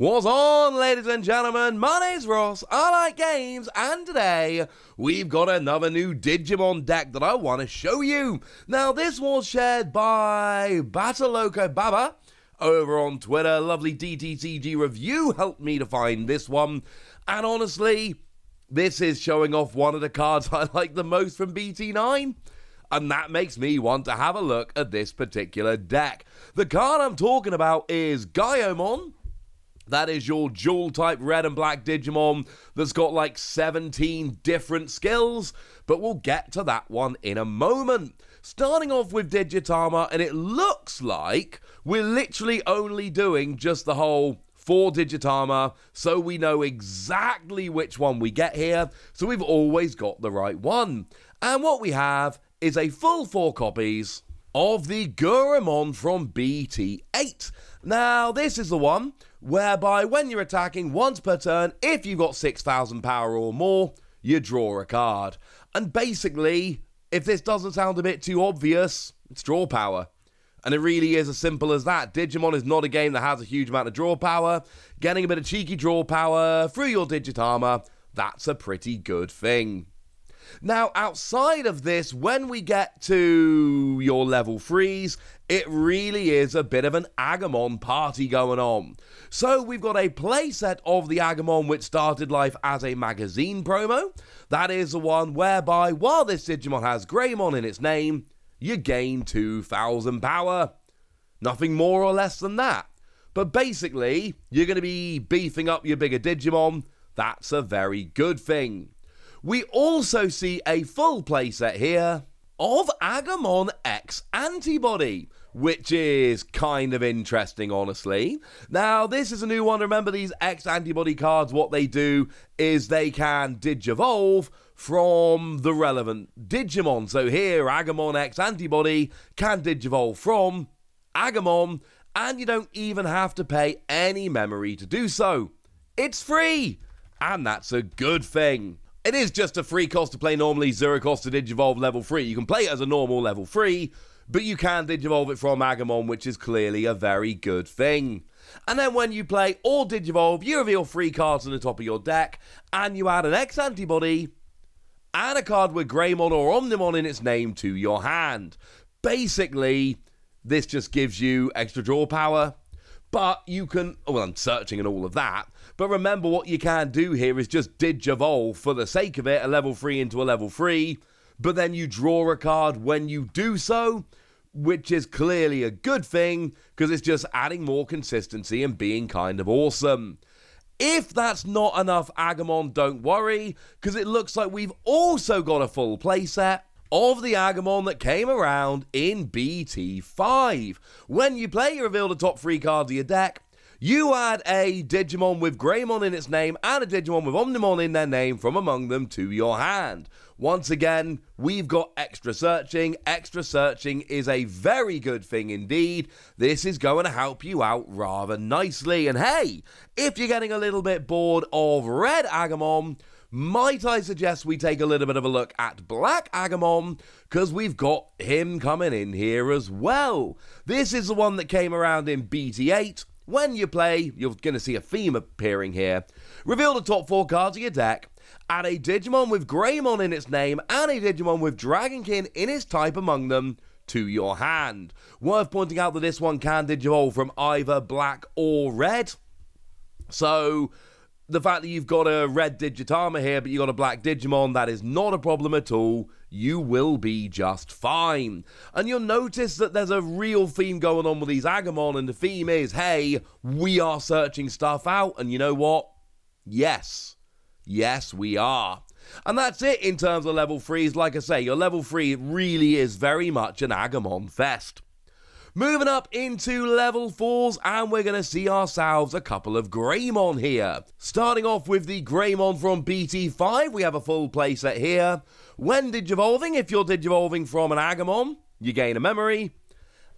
What's on, ladies and gentlemen? My name's Ross, I like games, and today we've got another new Digimon deck that I want to show you. Now, this was shared by Bataloco Baba over on Twitter. Lovely DTCG review helped me to find this one, and honestly, this is showing off one of the cards I like the most from BT9. And that makes me want to have a look at this particular deck. The card I'm talking about is Gaiomon. That is your dual-type red and black Digimon that's got like 17 different skills, but we'll get to that one in a moment. Starting off with Digitama, and it looks like we're literally only doing just the whole 4 Digitama, so we know exactly which one we get here, so we've always got the right one. And what we have is a full 4 copies of the Greymon from BT8. Now, this is the one whereby when you're attacking once per turn, if you've got 6,000 power or more, you draw a card. And basically, if this doesn't sound a bit too obvious, it's draw power. And it really is as simple as that. Digimon is not a game that has a huge amount of draw power. Getting a bit of cheeky draw power through your Digitama, that's a pretty good thing. Now, outside of this, when we get to your level 3s, it really is a bit of an Agumon party going on. So we've got a playset of the Agumon which started life as a magazine promo. That is the one whereby, while this Digimon has Greymon in its name, you gain 2,000 power. Nothing more or less than that. But basically, you're going to be beefing up your bigger Digimon. That's a very good thing. We also see a full playset here of Agumon X Antibody, which is kind of interesting, honestly. Now, this is a new one. Remember, these X Antibody cards, what they do is they can Digivolve from the relevant Digimon. So here, Agumon X Antibody can Digivolve from Agumon, and you don't even have to pay any memory to do so. It's free, and that's a good thing. It is just a free cost to play normally, 0 cost to Digivolve level 3. You can play it as a normal level 3, but you can Digivolve it from Agumon, which is clearly a very good thing. And then when you play or Digivolve, you reveal 3 cards on the top of your deck, and you add an X Antibody and a card with Greymon or Omnimon in its name to your hand. Basically, this just gives you extra draw power. But you can, well, I'm searching and all of that, but remember what you can do here is just Digivolve for the sake of it, a level 3 into a level 3, but then you draw a card when you do so, which is clearly a good thing, because it's just adding more consistency and being kind of awesome. If that's not enough Agumon, don't worry, because it looks like we've also got a full playset of the Agumon that came around in BT5. When you play, you reveal the top 3 cards of your deck. You add a Digimon with Greymon in its name and a Digimon with Omnimon in their name from among them to your hand. Once again, we've got extra searching. Extra searching is a very good thing indeed. This is going to help you out rather nicely. And hey, if you're getting a little bit bored of red Agumon, might I suggest we take a little bit of a look at Black Agumon, because we've got him coming in here as well. This is the one that came around in BT8. When you play, you're going to see a theme appearing here. Reveal the top 4 cards of your deck. Add a Digimon with Greymon in its name and a Digimon with Dragonkin in its type among them to your hand. Worth pointing out that this one can Digivolve from either black or red. So the fact that you've got a red Digitama here, but you've got a black Digimon, that is not a problem at all. You will be just fine. And you'll notice that there's a real theme going on with these Agumon, and the theme is, hey, we are searching stuff out, and you know what? Yes, we are. And that's it in terms of level 3s. Like I say, your level 3 really is very much an Agumon fest. Moving up into level 4s, and we're going to see ourselves a couple of Greymon here. Starting off with the Greymon from BT5, we have a full playset here. When Digivolving, if you're Digivolving from an Agumon, you gain a memory.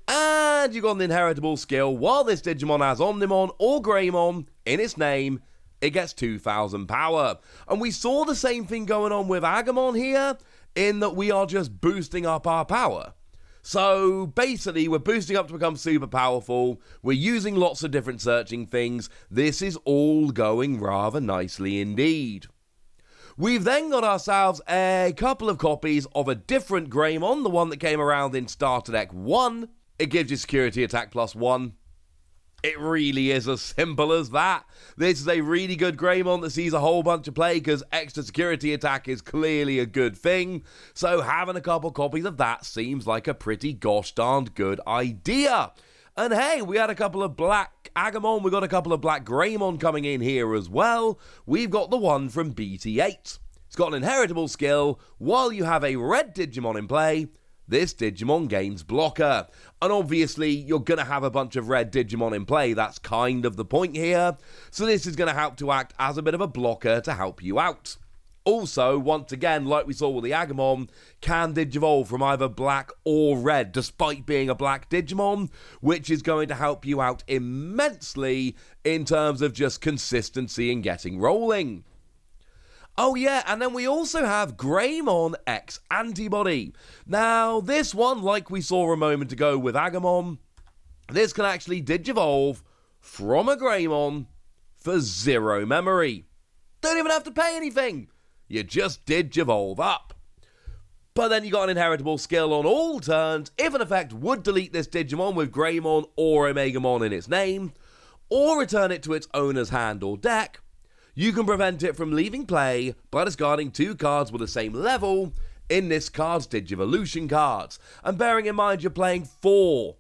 And you've got an inheritable skill. While this Digimon has Omnimon or Greymon in its name, it gets 2,000 power. And we saw the same thing going on with Agumon here, in that we are just boosting up our power. So basically, we're boosting up to become super powerful, we're using lots of different searching things, this is all going rather nicely indeed. We've then got ourselves a couple of copies of a different Greymon, the one that came around in Starter Deck 1. It gives you security attack +1. It really is as simple as that. This is a really good Greymon that sees a whole bunch of play because extra security attack is clearly a good thing. So having a couple copies of that seems like a pretty gosh darned good idea. And hey, we had a couple of black Agumon, we got a couple of black Greymon coming in here as well. We've got the one from BT8. It's got an inheritable skill. While you have a red Digimon in play, this Digimon gains blocker. And obviously, you're going to have a bunch of red Digimon in play. That's kind of the point here. So this is going to help to act as a bit of a blocker to help you out. Also, once again, like we saw with the Agumon, can Digivolve from either black or red, despite being a black Digimon, which is going to help you out immensely in terms of just consistency and getting rolling. Oh yeah, and then we also have Greymon X Antibody. Now, this one, like we saw a moment ago with Agumon, this can actually Digivolve from a Greymon for 0 memory. Don't even have to pay anything. You just Digivolve up. But then you got an inheritable skill on all turns. If an effect would delete this Digimon with Greymon or Agumon in its name, or return it to its owner's hand or deck, you can prevent it from leaving play by discarding 2 cards with the same level in this card's Digivolution cards. And bearing in mind you're playing 4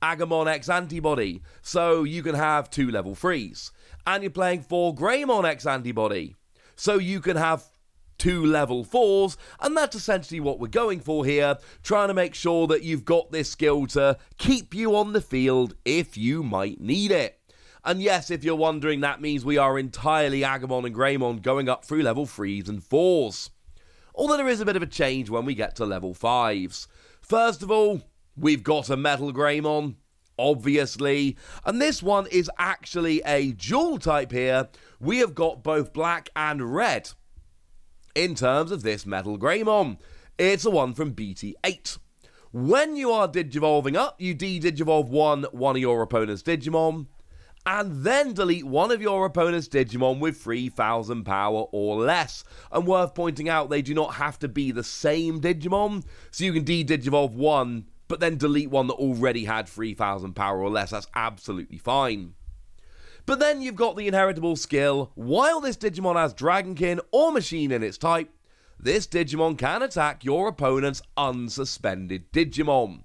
Agumon X Antibody, so you can have 2 level 3s. And you're playing 4 Greymon X Antibody, so you can have 2 level 4s, and that's essentially what we're going for here, trying to make sure that you've got this skill to keep you on the field if you might need it. And yes, if you're wondering, that means we are entirely Agumon and Greymon going up through level 3s and 4s. Although there is a bit of a change when we get to level 5s. First of all, we've got a MetalGreymon, obviously. And this one is actually a dual type here. We have got both black and red in terms of this MetalGreymon. It's a one from BT8. When you are Digivolving up, you de-Digivolve one of your opponent's Digimon, and then delete one of your opponent's Digimon with 3,000 power or less. And worth pointing out, they do not have to be the same Digimon, so you can de-Digivolve one, but then delete one that already had 3,000 power or less. That's absolutely fine. But then you've got the inheritable skill. While this Digimon has Dragonkin or Machine in its type, this Digimon can attack your opponent's unsuspended Digimon,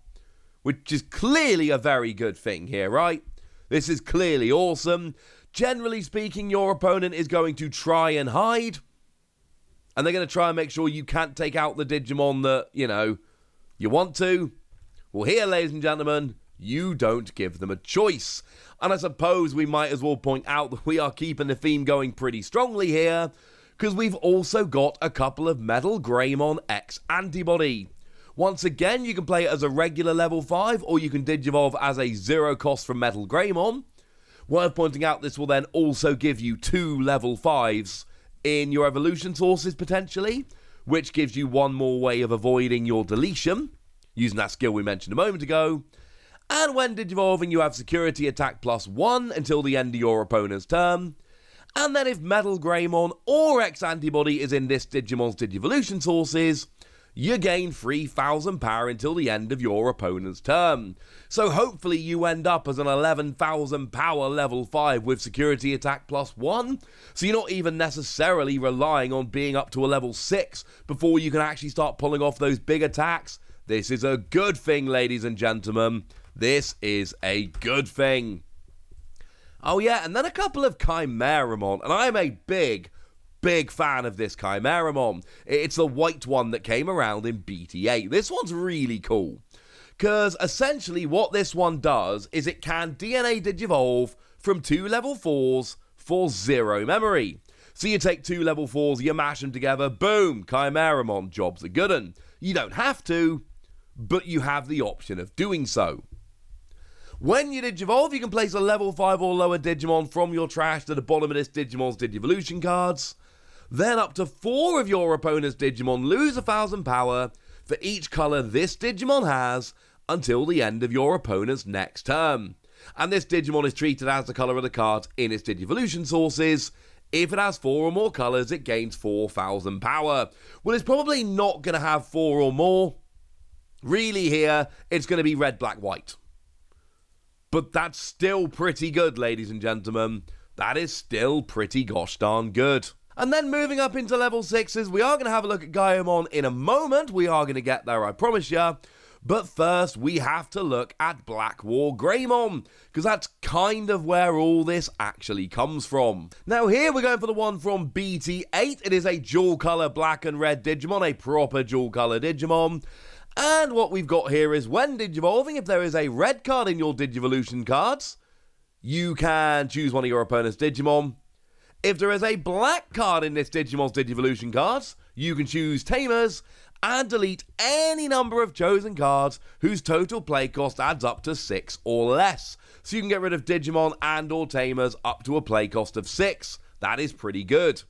which is clearly a very good thing here, right? This is clearly awesome. Generally speaking, your opponent is going to try and hide, and they're going to try and make sure you can't take out the Digimon that, you want to. Well, here, ladies and gentlemen, you don't give them a choice. And I suppose we might as well point out that we are keeping the theme going pretty strongly here, because we've also got a couple of MetalGreymon X Antibody. Once again, you can play it as a regular level 5, or you can Digivolve as a 0 cost from MetalGreymon. Worth pointing out, this will then also give you 2 level 5s in your evolution sources, potentially, which gives you one more way of avoiding your deletion, using that skill we mentioned a moment ago. And when Digivolving, you have security attack +1 until the end of your opponent's turn. And then if MetalGreymon or X Antibody is in this Digimon's Digivolution sources, you gain 3,000 power until the end of your opponent's turn. So hopefully you end up as an 11,000 power level 5 with security attack +1. So you're not even necessarily relying on being up to a level 6 before you can actually start pulling off those big attacks. This is a good thing, ladies and gentlemen. This is a good thing. Oh yeah, and then a couple of Chimeramon, and I'm a big fan of this Chimeramon. It's the white one that came around in BT8. This one's really cool, because essentially what this one does is it can DNA Digivolve from 2 level 4s for 0 memory. So you take 2 level 4s, you mash them together, boom, Chimeramon, job's a good un. You don't have to, but you have the option of doing so. When you Digivolve, you can place a level 5 or lower Digimon from your trash to the bottom of this Digimon's Digivolution cards. Then up to 4 of your opponent's Digimon lose 1,000 power for each colour this Digimon has, until the end of your opponent's next turn. And this Digimon is treated as the colour of the cards in its Digivolution sources. If it has 4 or more colours, it gains 4,000 power. Well, it's probably not going to have 4 or more. Really here, it's going to be red, black, white. But that's still pretty good, ladies and gentlemen. That is still pretty gosh darn good. And then moving up into level 6s, we are going to have a look at Gaiomon in a moment. We are going to get there, I promise you. But first, we have to look at Black War Greymon, because that's kind of where all this actually comes from. Now here we're going for the one from BT8. It is a dual colour black and red Digimon, a proper dual colour Digimon. And what we've got here is when Digivolving, if there is a red card in your Digivolution cards, you can choose one of your opponent's Digimon. If there is a black card in this Digimon's Digivolution cards, you can choose Tamers and delete any number of chosen cards whose total play cost adds up to 6 or less. So you can get rid of Digimon and or Tamers up to a play cost of 6. That is pretty good.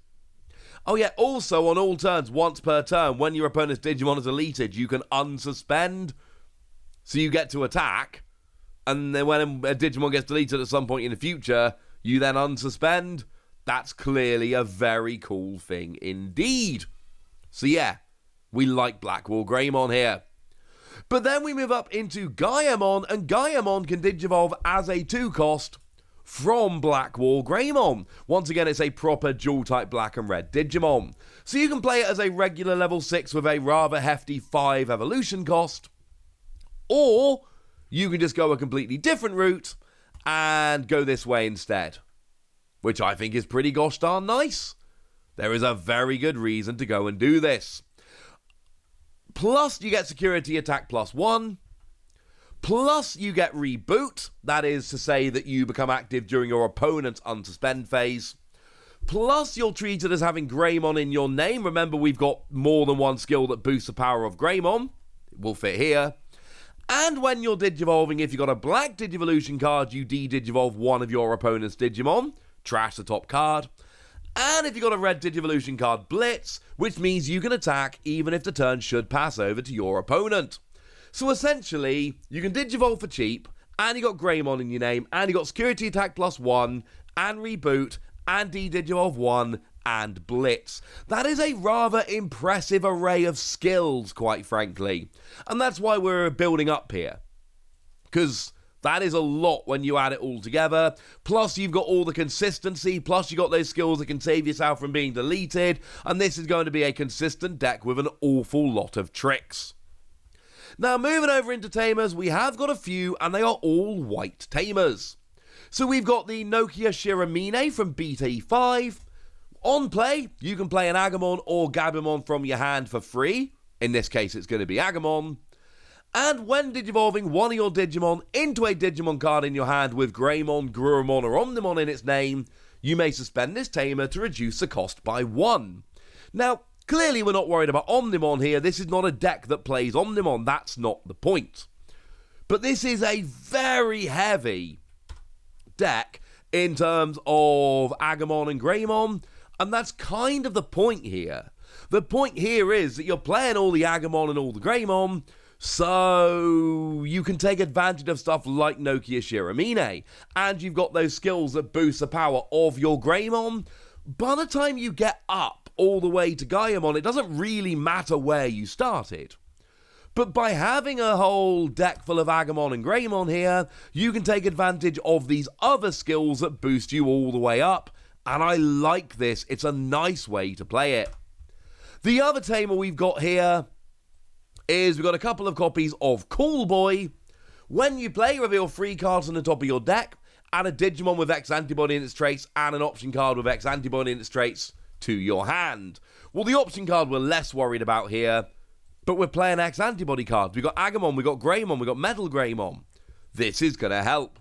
Oh yeah, also on all turns, once per turn, when your opponent's Digimon is deleted, you can unsuspend. So you get to attack, and then when a Digimon gets deleted at some point in the future, you then unsuspend. That's clearly a very cool thing indeed. So yeah, we like Black War Greymon here. But then we move up into Gaiomon, and Gaiomon can Digivolve as a 2-cost from Black War Greymon. Once again, it's a proper dual-type black and red Digimon. So you can play it as a regular level 6 with a rather hefty 5 evolution cost, or you can just go a completely different route and go this way instead, which I think is pretty gosh darn nice. There is a very good reason to go and do this. Plus, you get security attack +1. Plus, you get reboot. That is to say that you become active during your opponent's unsuspend phase. Plus, you're treated as having Greymon in your name. Remember, we've got more than one skill that boosts the power of Greymon. It will fit here. And when you're Digivolving, if you've got a black Digivolution card, you de-Digivolve one of your opponent's Digimon. Trash the top card. And if you've got a red Digivolution card, Blitz, which means you can attack even if the turn should pass over to your opponent. So essentially, you can Digivolve for cheap, and you got Greymon in your name, and you got security attack +1, and reboot, and de-Digivolve 1, and Blitz. That is a rather impressive array of skills, quite frankly. And that's why we're building up here. Because that is a lot when you add it all together. Plus, you've got all the consistency. Plus, you got those skills that can save yourself from being deleted. And this is going to be a consistent deck with an awful lot of tricks. Now, moving over into Tamers, we have got a few, and they are all white Tamers. So we've got the Nokia Shiramine from BT5. On play, you can play an Agumon or Gabumon from your hand for free. In this case, it's going to be Agumon. And when Digivolving one of your Digimon into a Digimon card in your hand with Greymon, Gruamon, or Omnimon in its name, you may suspend this Tamer to reduce the cost by 1. Now, clearly we're not worried about Omnimon here. This is not a deck that plays Omnimon. That's not the point. But this is a very heavy deck in terms of Agumon and Greymon, and that's kind of the point here. The point here is that you're playing all the Agumon and all the Greymon, so you can take advantage of stuff like Nokia Shiramine, and you've got those skills that boost the power of your Greymon. By the time you get up all the way to Gaiomon, it doesn't really matter where you started. But by having a whole deck full of Agumon and Greymon here, you can take advantage of these other skills that boost you all the way up, and I like this. It's a nice way to play it. The other Tamer we've got here is we've got a couple of copies of Cool Boy. When you play, reveal 3 cards on the top of your deck, add a Digimon with X antibody in its traits, and an option card with X antibody in its traits to your hand. Well, the option card we're less worried about here, but we're playing X antibody cards. We've got Agumon, we've got Greymon, we've got MetalGreymon. This is going to help.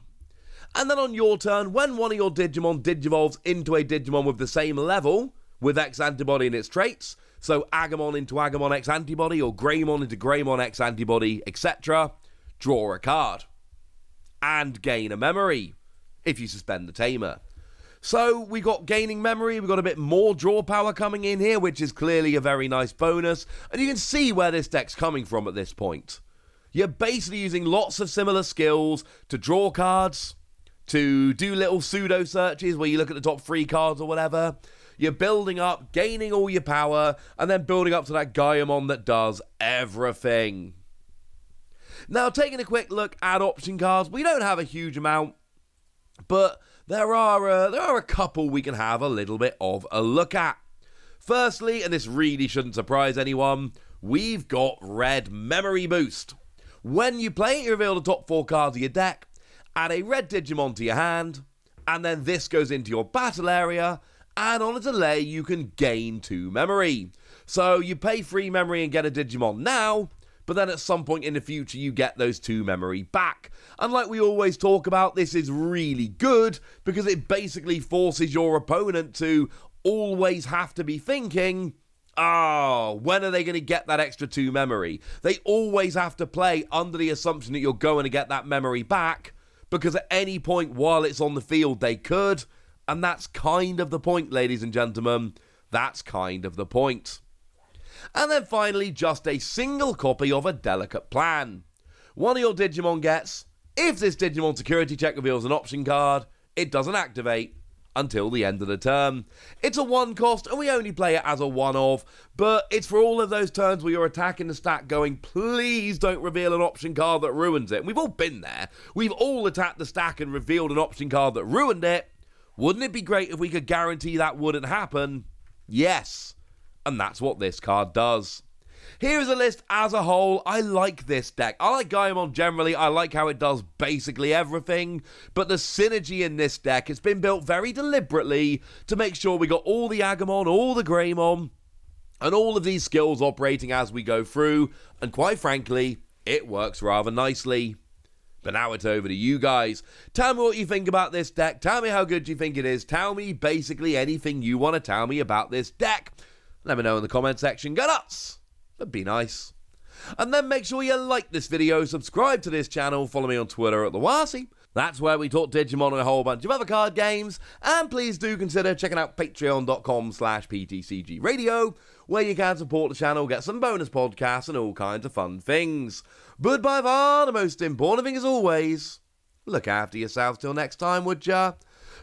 And then on your turn, when one of your Digimon Digivolves into a Digimon with the same level, with X antibody in its traits, so Agumon into Agumon X antibody, or Greymon into Greymon X antibody, etc., draw a card. And gain a memory, if you suspend the Tamer. So we got gaining memory, we've got a bit more draw power coming in here, which is clearly a very nice bonus, and you can see where this deck's coming from at this point. You're basically using lots of similar skills to draw cards, to do little pseudo searches where you look at the top 3 cards or whatever. You're building up, gaining all your power, and then building up to that Gaiomon that does everything. Now, taking a quick look at option cards, we don't have a huge amount, but there are a couple we can have a little bit of a look at. Firstly, and this really shouldn't surprise anyone, we've got Red Memory Boost. When you play it, you reveal the top 4 cards of your deck, add a red Digimon to your hand, and then this goes into your battle area, and on a delay you can gain 2 memory. So you pay 3 memory and get a Digimon now, but then at some point in the future you get those 2 memory back. And like we always talk about, this is really good because it basically forces your opponent to always have to be thinking, when are they going to get that extra 2 memory? They always have to play under the assumption that you're going to get that memory back, because at any point while it's on the field they could, and that's kind of the point, ladies and gentlemen. That's kind of the point. And then finally, just a single copy of a Delicate Plan. One of your Digimon gets, if this Digimon security check reveals an option card, it doesn't activate until the end of the turn. It's a 1 cost and we only play it as a one-off, but it's for all of those turns where you're attacking the stack going, please don't reveal an option card that ruins it. And we've all been there. We've all attacked the stack and revealed an option card that ruined it. Wouldn't it be great if we could guarantee that wouldn't happen? Yes. And that's what this card does. Here's a list as a whole. I like this deck. I like Gaiomon generally. I like how it does basically everything. But the synergy in this deck has been built very deliberately to make sure we got all the Agumon, all the Greymon, and all of these skills operating as we go through. And quite frankly, it works rather nicely. But now it's over to you guys. Tell me what you think about this deck. Tell me how good you think it is. Tell me basically anything you want to tell me about this deck. Let me know in the comment section. Go nuts! That'd be nice. And then make sure you like this video, subscribe to this channel, follow me on Twitter at TheWasi. That's where we talk Digimon and a whole bunch of other card games. And please do consider checking out patreon.com/PTCGradio, where you can support the channel, get some bonus podcasts and all kinds of fun things. But by far, the most important thing as always, look after yourselves till next time, would ya?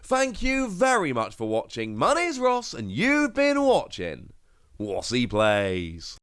Thank you very much for watching. My name's Ross, and you've been watching Wasi Plays.